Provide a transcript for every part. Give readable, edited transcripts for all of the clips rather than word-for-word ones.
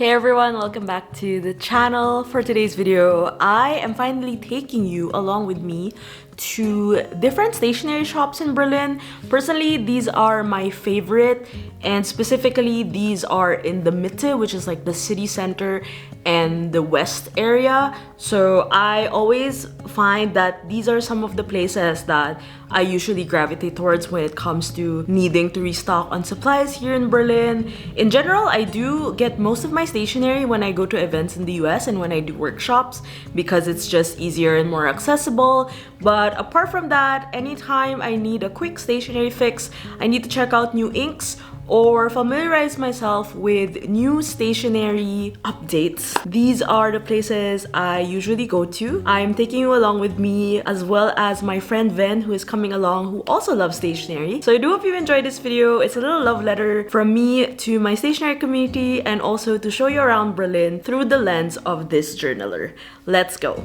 Hey everyone, welcome back to the channel. For today's video, I am finally taking you along with me to different stationery shops in Berlin. Personally, these are my favorite, and specifically these are in the Mitte, which is like the city center and the west area. So I always find that these are some of the places that I usually gravitate towards when it comes to needing to restock on supplies here in Berlin. In general, I do get most of my stationery when I go to events in the US and when I do workshops because it's just easier and more accessible. But apart from that, anytime I need a quick stationery fix, I need to check out new inks or familiarize myself with new stationery updates, these are the places I usually go to. I'm taking you along with me as well as my friend Ven, who is coming along, who also loves stationery. So I do hope you enjoyed this video. It's a little love letter from me to my stationery community and also to show you around Berlin through the lens of this journaler. Let's go.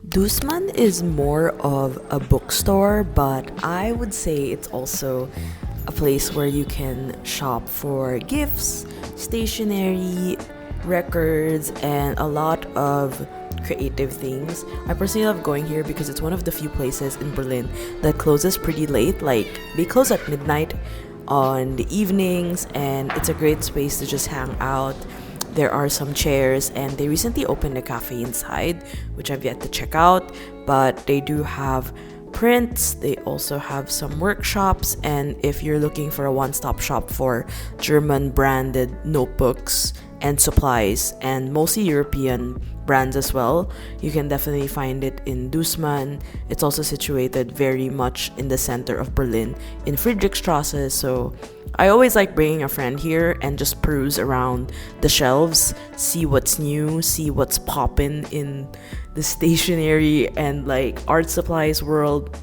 Dussmann is more of a bookstore, but I would say it's also a place where you can shop for gifts, stationery, records, and a lot of creative things. I personally love going here because it's one of the few places in Berlin that closes pretty late. Like, they close at midnight on the evenings, and it's a great space to just hang out. There are some chairs, and they recently opened a cafe inside, which I've yet to check out, but they do have prints. They also have some workshops, and if you're looking for a one-stop shop for German branded notebooks and supplies, and mostly European brands as well, you can definitely find it in Dussmann. It's also situated very much in the center of Berlin in Friedrichstrasse, so I always like bringing a friend here and just peruse around the shelves, see what's new, see what's poppin' in the stationery and like art supplies world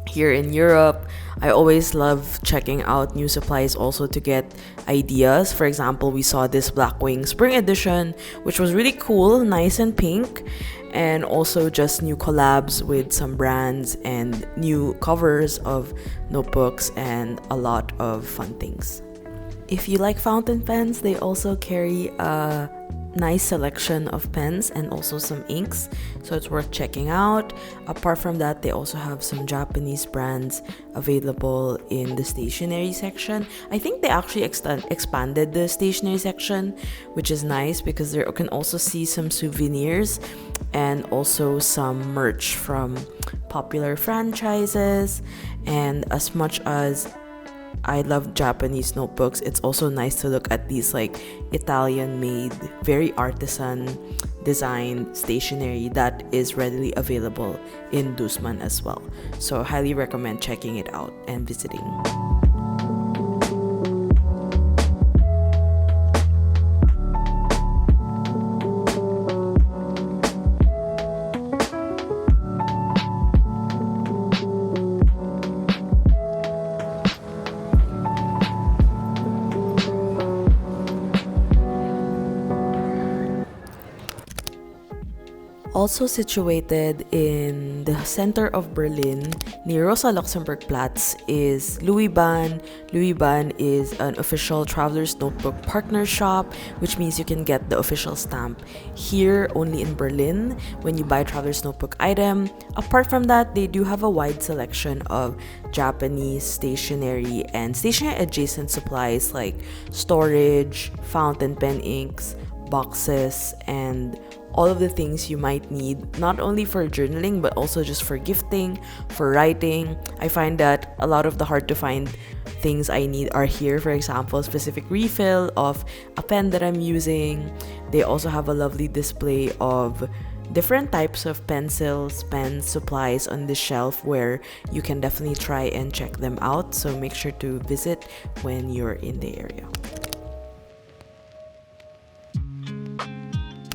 here in Europe. I always love checking out new supplies also to get ideas. For example, we saw this Blackwing Spring Edition, which was really cool, nice and pink, and also just new collabs with some brands and new covers of notebooks and a lot of fun things. If you like fountain pens, they also carry a nice selection of pens and also some inks, so it's worth checking out. Apart from that, they also have some Japanese brands available in the stationery section. I think they actually expanded the stationery section, which is nice because there you can also see some souvenirs and also some merch from popular franchises. And as much as I love Japanese notebooks, it's also nice to look at these like Italian made, very artisan designed stationery that is readily available in Dussmann as well. So highly recommend checking it out and visiting. Also situated in the center of Berlin, near Rosa-Luxemburg-Platz, is Luiban. Luiban is an official Traveler's Notebook partner shop, which means you can get the official stamp here only in Berlin when you buy a Traveler's Notebook item. Apart from that, they do have a wide selection of Japanese stationery and stationery adjacent supplies like storage, fountain pen inks, boxes, and all of the things you might need, not only for journaling but also just for gifting, for writing. I find that a lot of the hard to find things I need are here. For example, a specific refill of a pen that I'm using. They also have a lovely display of different types of pencils, pens, supplies on the shelf where you can definitely try and check them out. So make sure to visit when you're in the area.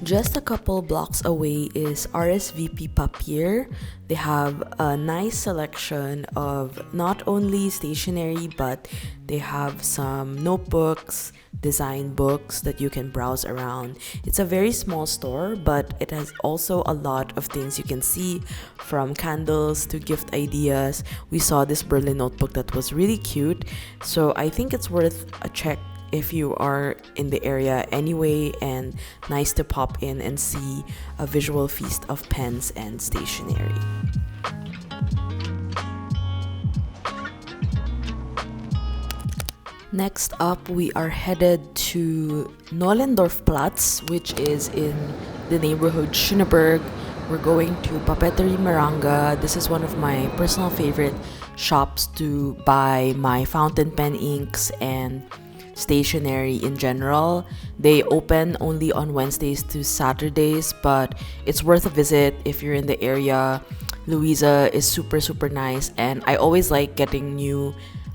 Just a couple blocks away is RSVP Papier. They have a nice selection of not only stationery, but they have some notebooks, design books that you can browse around. It's a very small store, but it has also a lot of things you can see, from candles to gift ideas. We saw this Berlin notebook that was really cute, so I think it's worth a check if you are in the area anyway, and nice to pop in and see a visual feast of pens and stationery. Next up, we are headed to Nollendorfplatz, which is in the neighborhood Schöneberg. We're going to Papeterie Moranga. This is one of my personal favorite shops to buy my fountain pen inks and stationery in general. They open only on Wednesdays to Saturdays, but it's worth a visit if you're in the area. Louisa is super nice, and I always like getting new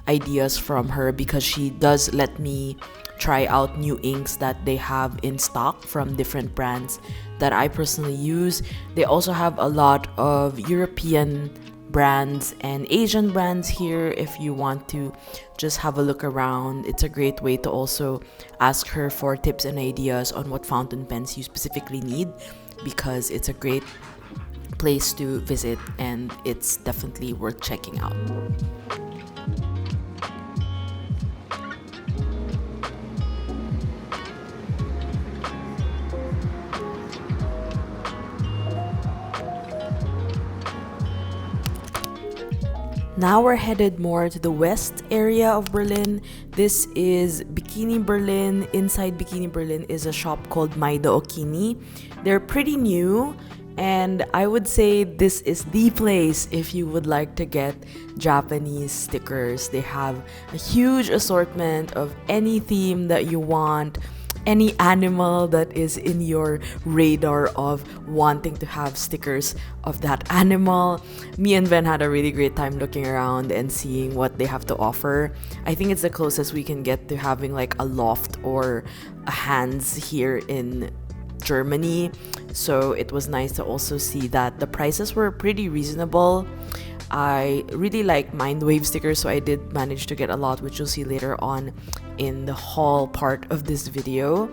ideas from her because she does let me try out new inks that they have in stock from different brands that I personally use. They also have a lot of European brands and Asian brands here if you want to just have a look around. It's a great way to also ask her for tips and ideas on what fountain pens you specifically need, because it's a great place to visit and it's definitely worth checking out. Now we're headed more to the west area of Berlin. This is Bikini Berlin. Inside Bikini Berlin is a shop called Maido Okini. They're pretty new, and I would say this is the place if you would like to get Japanese stickers. They have a huge assortment of any theme that you want, any animal that is in your radar of wanting to have stickers of that animal. Me and Ben had a really great time looking around and seeing what they have to offer. I think it's the closest we can get to having like a loft or a Hands here in Germany. So it was nice to also see that the prices were pretty reasonable. I really like Mindwave stickers, so I did manage to get a lot, which you'll see later on in the haul part of this video.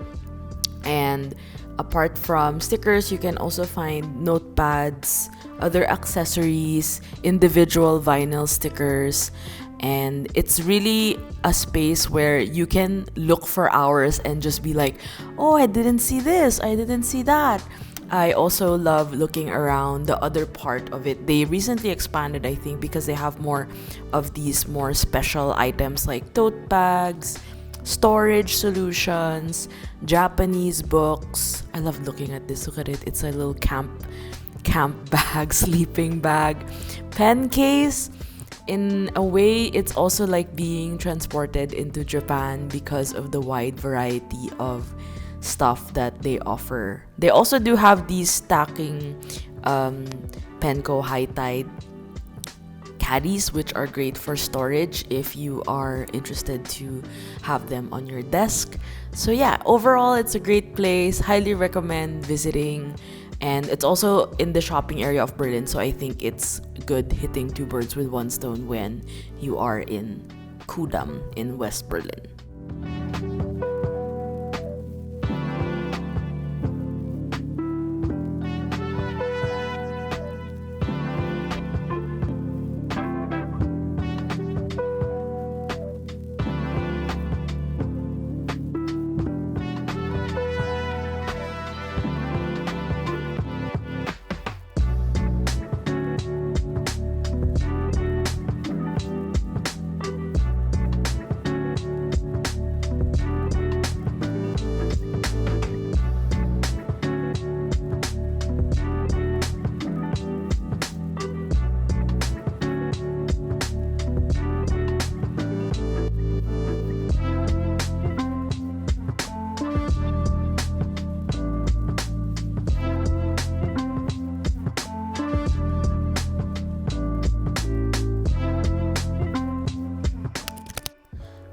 And apart from stickers, you can also find notepads, other accessories, individual vinyl stickers, and it's really a space where you can look for hours and just be like, oh, I didn't see this, I didn't see that. I also love looking around the other part of it. They recently expanded, I think, because they have more of these more special items like tote bags, storage solutions, Japanese books. I love looking at this. Look at it. It's a little camp bag, sleeping bag, pen case. In a way, it's also like being transported into Japan because of the wide variety of stuff that they offer. They also do have these stacking Penco High Tide caddies, which are great for storage if you are interested to have them on your desk. So yeah, overall it's a great place. Highly recommend visiting, and it's also in the shopping area of Berlin, so I think it's good hitting two birds with one stone when you are in Kudamm in West Berlin.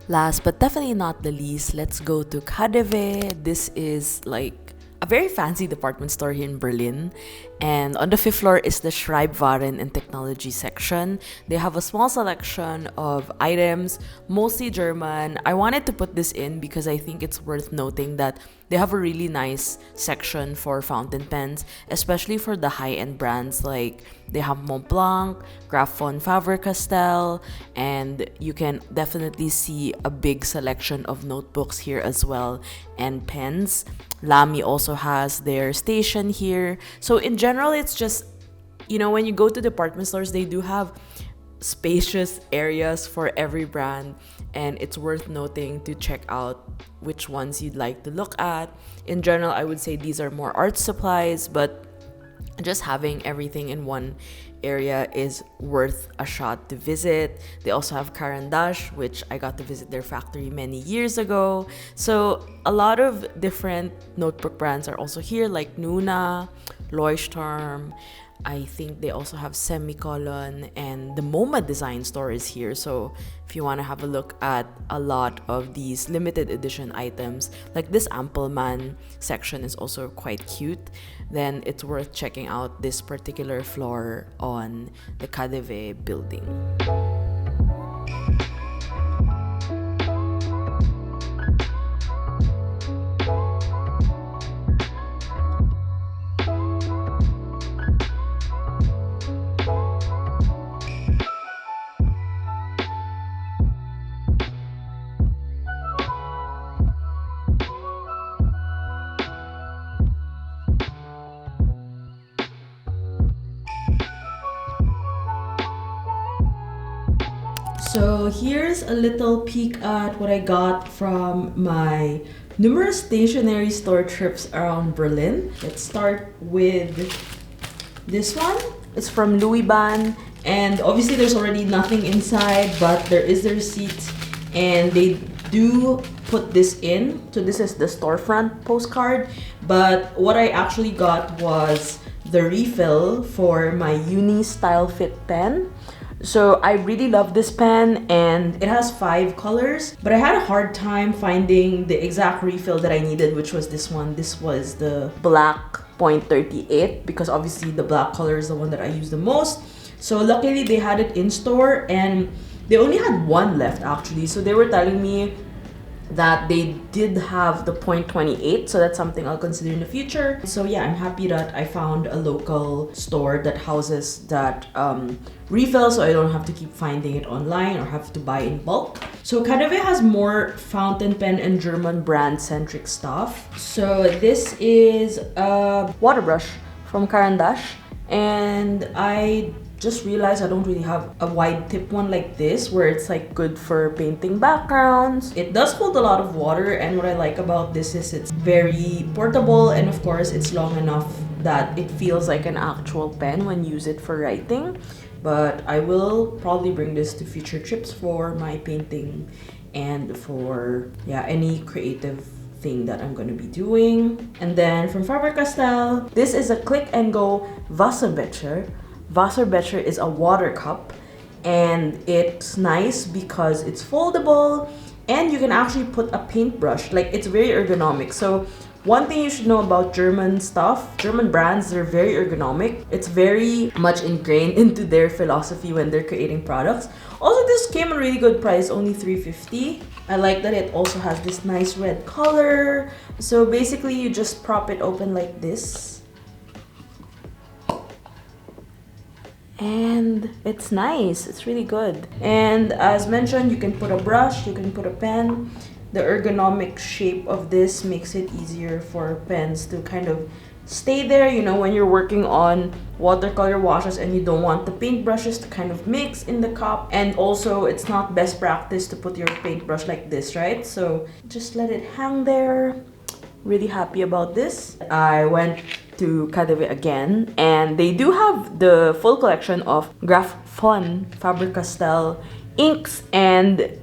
Last but definitely not the least, let's go to KaDeWe. This is like a very fancy department store here in Berlin. And on the 5th floor is the Schreibwaren and Technology section. They have a small selection of items, mostly German. I wanted to put this in because I think it's worth noting that they have a really nice section for fountain pens, especially for the high-end brands. Like they have Montblanc, Graf von Faber-Castell, and you can definitely see a big selection of notebooks here as well, and pens. Lamy also has their station here. So in general, it's just, you know, when you go to department stores, they do have spacious areas for every brand, and it's worth noting to check out which ones you'd like to look at. In general, I would say these are more art supplies, but just having everything in one area is worth a shot to visit. They also have Carandash, which I got to visit their factory many years ago. So a lot of different notebook brands are also here, like Nuna, Leuchtturm. I think they also have Semicolon, and the MoMA design store is here. So if you want to have a look at a lot of these limited edition items, like this Ampelman section is also quite cute, then it's worth checking out this particular floor on the KaDeWe building. So here's a little peek at what I got from my numerous stationery store trips around Berlin. Let's start with this one. It's from Luiban, and obviously there's already nothing inside, but there is the receipt, and they do put this in. So this is the storefront postcard, but what I actually got was the refill for my Uni Style Fit pen. So I really love this pen, and it has 5 colors, but I had a hard time finding the exact refill that I needed, which was this one. This was the black .38, because obviously the black color is the one that I use the most. So luckily they had it in store, and they only had one left actually. So they were telling me that they did have the .28, so that's something I'll consider in the future. So yeah, I'm happy that I found a local store that houses that refill, so I don't have to keep finding it online or have to buy in bulk. So KaDeWe has more fountain pen and German brand centric stuff. So this is a water brush from Carandash, and I just realized I don't really have a wide tip one like this where it's like good for painting backgrounds. It does hold a lot of water, and what I like about this is it's very portable, and of course it's long enough that it feels like an actual pen when you use it for writing. But I will probably bring this to future trips for my painting and for any creative thing that I'm going to be doing. And then from Faber-Castell, this is a Click and Go Wasserbecher. Wasserbecher is a water cup, and it's nice because it's foldable and you can actually put a paintbrush. Like, it's very ergonomic. So one thing you should know about German stuff, German brands, they're very ergonomic. It's very much ingrained into their philosophy when they're creating products. Also, this came at a really good price, only $3.50. I like that it also has this nice red color. So basically you just prop it open like this, and it's nice. It's really good. And as mentioned, you can put a brush, you can put a pen. The ergonomic shape of this makes it easier for pens to kind of stay there, you know, when you're working on watercolor washes and you don't want the paintbrushes to kind of mix in the cup. And also, it's not best practice to put your paintbrush like this, right? So just let it hang there. Really happy about this. I went to KaDeWe again, and they do have the full collection of Graf von Faber-Castell inks, and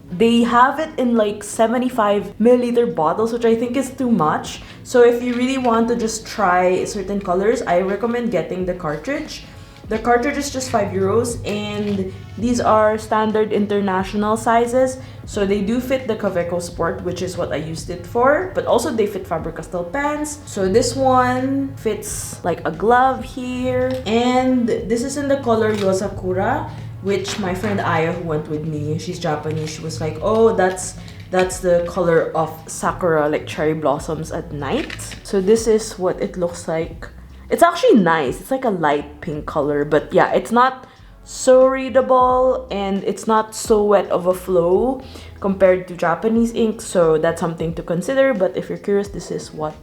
they have it in like 75 milliliter bottles, which I think is too much. So if you really want to just try certain colors, I recommend getting the cartridge, The cartridge is just €5, and these are standard international sizes. So they do fit the KaDeWe Sport, which is what I used it for, but also they fit Faber-Castell pens. So this one fits like a glove here, and this is in the color Yosakura, which my friend Aya, who went with me, she's Japanese, she was like, oh, that's the color of sakura, like cherry blossoms at night. So this is what it looks like. It's actually nice. It's like a light pink color, but yeah, it's not so readable and it's not so wet of a flow compared to Japanese ink, so that's something to consider. But if you're curious, this is what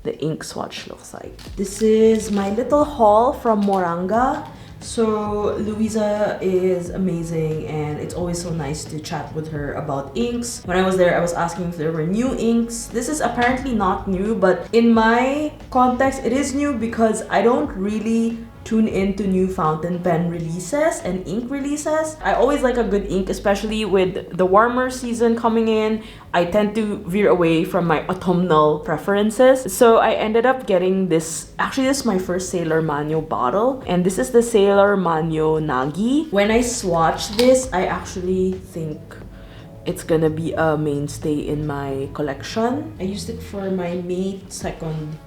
the ink swatch looks like. This is my little haul from Moranga. So Louisa is amazing, and it's always so nice to chat with her about inks. When I was there, I was asking if there were new inks. This is apparently not new, but in my context, it is new because I don't really tune into new fountain pen releases and ink releases. I always like a good ink, especially with the warmer season coming in. I tend to veer away from my autumnal preferences. So I ended up getting this. Actually, this is my first Sailor Manyo bottle, and this is the Sailor Manyo Nagi. When I swatch this, I actually think it's gonna be a mainstay in my collection. I used it for my May 2nd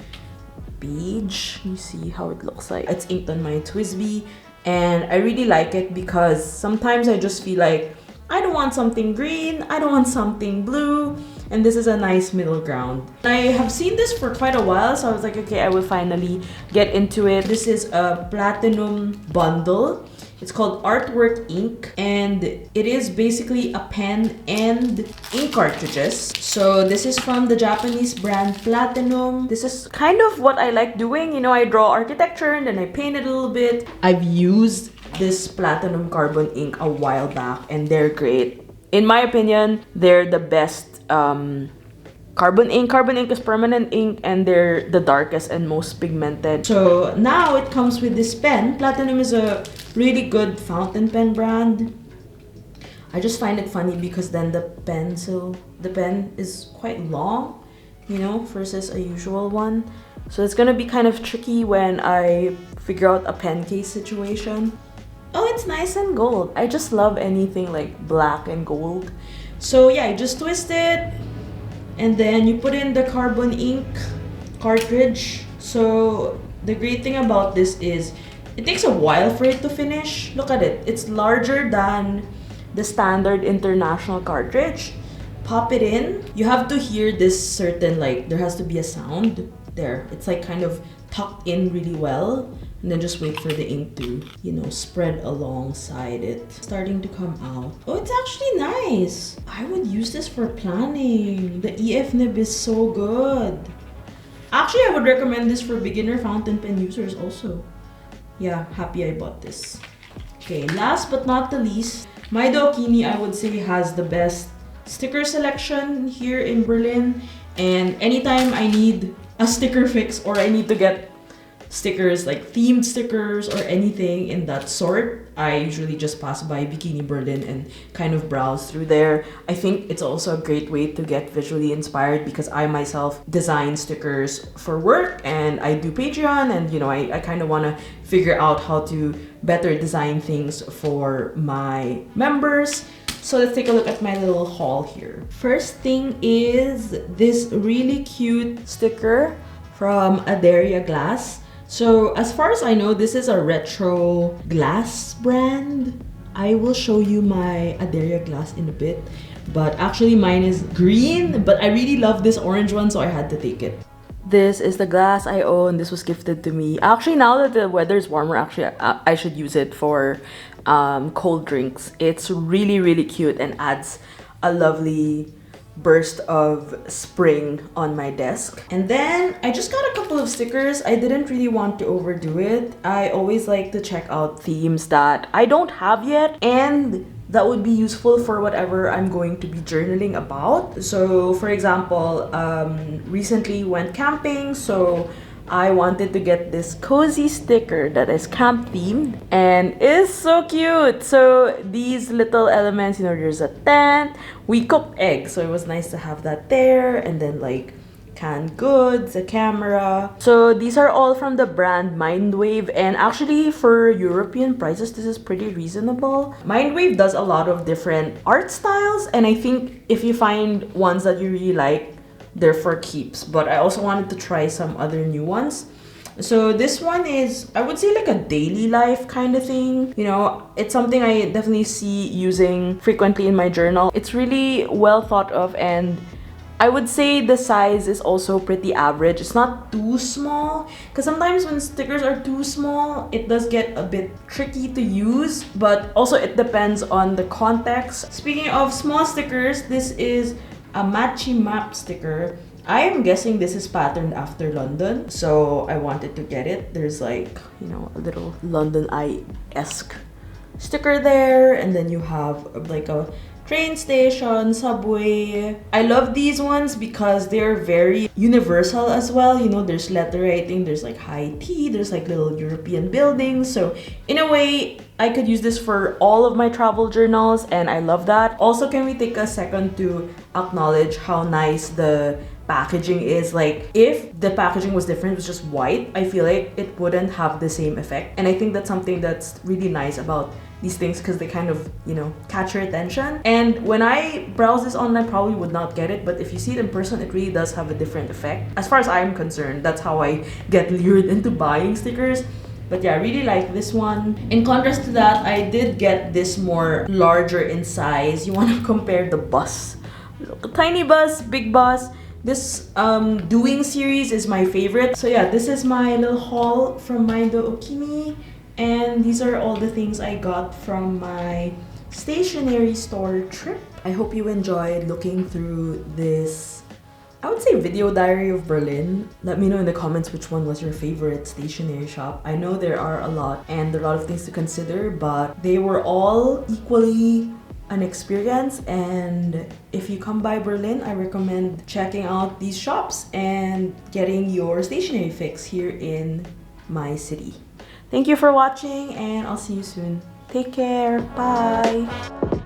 page. You see how it looks like. It's inked on my TWSBI, and I really like it because sometimes I just feel like I don't want something green, I don't want something blue, and this is a nice middle ground. I have seen this for quite a while, so I was like, okay, I will finally get into it. This is a platinum bundle. It's called Artwork Ink, and it is basically a pen and ink cartridges. So this is from the Japanese brand Platinum. This is kind of what I like doing. You know, I draw architecture and then I paint it a little bit. I've used this Platinum carbon ink a while back, and they're great. In my opinion, they're the best carbon ink. Carbon ink is permanent ink, and they're the darkest and most pigmented. So now it comes with this pen. Platinum is a really good fountain pen brand. I just find it funny because then the pen is quite long, you know, versus a usual one. So it's gonna be kind of tricky when I figure out a pen case situation. Oh, it's nice and gold. I just love anything like black and gold. So yeah, you just twist it, and then you put in the carbon ink cartridge. So the great thing about this is it takes a while for it to finish. Look at it. It's larger than the standard international cartridge. Pop it in. You have to hear this certain, like, there has to be a sound there. It's like kind of tucked in really well. And then just wait for the ink to, you know, spread alongside it. Starting to come out. Oh, it's actually nice. I would use this for planning. The EF nib is so good. Actually, I would recommend this for beginner fountain pen users also. Yeah, happy I bought this. Okay, last but not the least, Maido Okini, I would say, has the best sticker selection here in Berlin. And anytime I need a sticker fix or I need to get stickers, like themed stickers or anything in that sort, I usually just pass by Bikini Berlin and kind of browse through there. I think it's also a great way to get visually inspired because I myself design stickers for work and I do Patreon, and you know, I kind of want to figure out how to better design things for my members. So let's take a look at my little haul here. First thing is this really cute sticker from Aderia Glass. So as far as I know, this is a retro glass brand. I will show you my Aderia glass in a bit, but actually mine is green, but I really love this orange one, so I had to take it. This is the glass I own. This was gifted to me. Actually, now that the weather is warmer, actually I should use it for cold drinks. It's really, really cute and adds a lovely burst of spring on my desk. And then I just got a couple of stickers. I didn't really want to overdo it. I always like to check out themes that I don't have yet and that would be useful for whatever I'm going to be journaling about. So for example, recently went camping, so I wanted to get this cozy sticker that is camp themed and is so cute. So these little elements, you know, there's a tent, we cooked eggs, so it was nice to have that there, and then like canned goods, a camera. So these are all from the brand Mindwave, and actually for European prices this is pretty reasonable. Mindwave does a lot of different art styles, and I think if you find ones that you really like, they're for keeps. But I also wanted to try some other new ones. So this one is, I would say, like a daily life kind of thing. You know, it's something I definitely see using frequently in my journal. It's really well thought of, and I would say the size is also pretty average. It's not too small, because sometimes when stickers are too small, it does get a bit tricky to use, but also it depends on the context. Speaking of small stickers, this is a matchy map sticker. I am guessing this is patterned after London, so I wanted to get it. There's like, you know, a little London Eye-esque sticker there, and then you have like a train station, subway. I love these ones because they're very universal as well. You know, there's letter writing, there's like high tea, there's like little European buildings. So in a way, I could use this for all of my travel journals, and I love that. Also, can we take a second to acknowledge how nice the packaging is? Like, if the packaging was different, it was just white, I feel like it wouldn't have the same effect. And I think that's something that's really nice about these things, because they kind of, you know, catch your attention. And when I browse this online, I probably would not get it, but if you see it in person, it really does have a different effect. As far as I'm concerned, that's how I get lured into buying stickers. But yeah, I really like this one. In contrast to that, I did get this more larger in size. You want to compare the bus. Look, tiny bus, big bus. This doing series is my favorite. So yeah, this is my little haul from Maido Okini. And these are all the things I got from my stationery store trip. I hope you enjoyed looking through this, I would say, video diary of Berlin. Let me know in the comments which one was your favorite stationery shop. I know there are a lot and there are a lot of things to consider, but they were all equally an experience. And if you come by Berlin, I recommend checking out these shops and getting your stationery fix here in my city. Thank you for watching, and I'll see you soon. Take care. Bye.